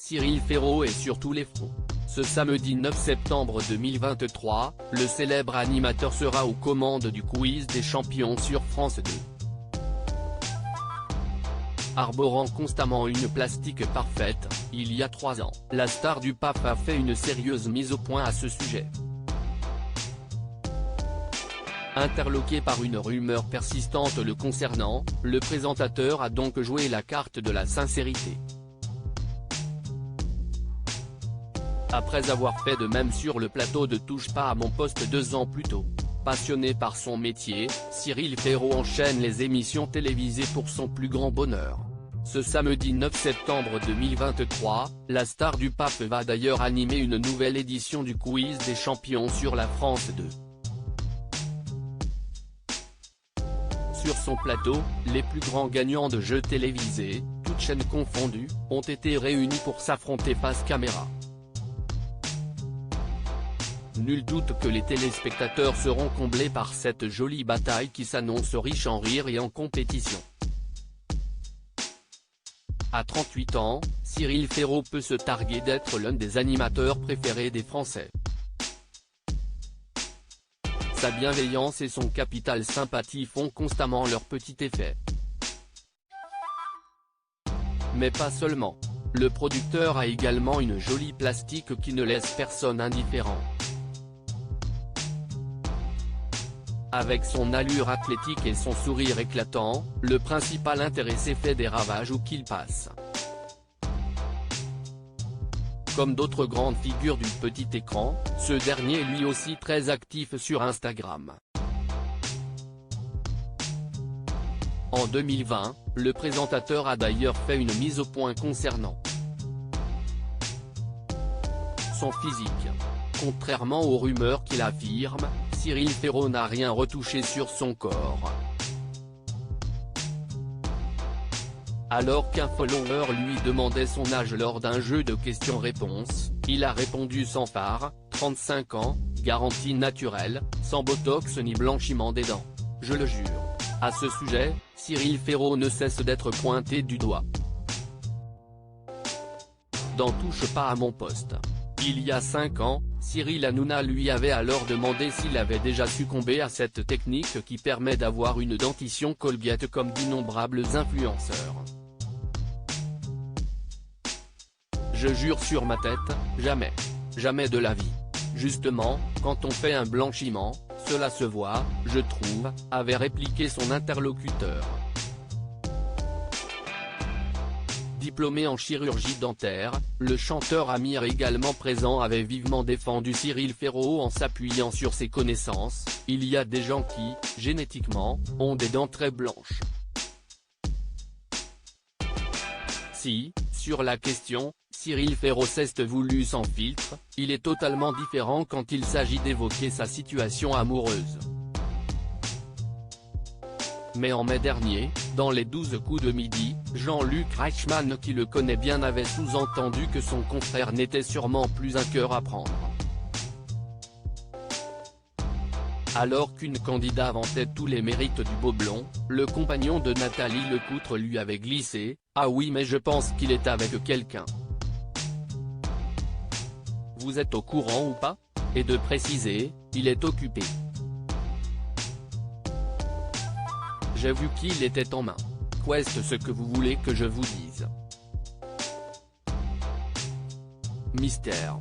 Cyril Ferraud est sur tous les fronts. Ce samedi 9 septembre 2023, le célèbre animateur sera aux commandes du quiz des champions sur France 2. Arborant constamment une plastique parfaite, il y a 3 ans, la star du PAF a fait une sérieuse mise au point à ce sujet. Interloqué par une rumeur persistante le concernant, le présentateur a donc joué la carte de la sincérité. Après avoir fait de même sur le plateau de Touche pas à mon poste 2 ans plus tôt. Passionné par son métier, Cyril Ferraud enchaîne les émissions télévisées pour son plus grand bonheur. Ce samedi 9 septembre 2023, la star du PAF va d'ailleurs animer une nouvelle édition du quiz des champions sur la France 2. Sur son plateau, les plus grands gagnants de jeux télévisés, toutes chaînes confondues, ont été réunis pour s'affronter face caméra. Nul doute que les téléspectateurs seront comblés par cette jolie bataille qui s'annonce riche en rire et en compétition. À 38 ans, Cyril Ferraud peut se targuer d'être l'un des animateurs préférés des Français. Sa bienveillance et son capital sympathie font constamment leur petit effet. Mais pas seulement. Le producteur a également une jolie plastique qui ne laisse personne indifférent. Avec son allure athlétique et son sourire éclatant, le principal intéressé fait des ravages où qu'il passe. Comme d'autres grandes figures du petit écran, ce dernier est lui aussi très actif sur Instagram. En 2020, le présentateur a d'ailleurs fait une mise au point concernant son physique. Contrairement aux rumeurs qu'il affirme, Cyril Ferraud n'a rien retouché sur son corps. Alors qu'un follower lui demandait son âge lors d'un jeu de questions-réponses, il a répondu sans phare, 35 ans, garantie naturelle, sans botox ni blanchiment des dents. Je le jure. À ce sujet, Cyril Ferraud ne cesse d'être pointé du doigt. Dans Touche pas à mon poste. Il y a 5 ans, Cyril Hanouna lui avait alors demandé s'il avait déjà succombé à cette technique qui permet d'avoir une dentition Colgate comme d'innombrables influenceurs. Je jure sur ma tête, jamais. Jamais de la vie. Justement, quand on fait un blanchiment, cela se voit, je trouve, avait répliqué son interlocuteur. Diplômé en chirurgie dentaire, le chanteur Amir également présent avait vivement défendu Cyril Ferraud en s'appuyant sur ses connaissances. Il y a des gens qui, génétiquement, ont des dents très blanches. Si, sur la question, Cyril Ferraud s'est voulu sans filtre, il est totalement différent quand il s'agit d'évoquer sa situation amoureuse. Mais en mai dernier, dans les 12 coups de midi, Jean-Luc Reichmann qui le connaît bien avait sous-entendu que son confrère n'était sûrement plus un cœur à prendre. Alors qu'une candidate vantait tous les mérites du beau blond, le compagnon de Nathalie Lecoutre lui avait glissé « Ah oui mais je pense qu'il est avec quelqu'un. Vous êtes au courant ou pas ?» Et de préciser « Il est occupé. » J'ai vu qu'il était en main. Qu'est-ce ce que vous voulez que je vous dise? Mystère.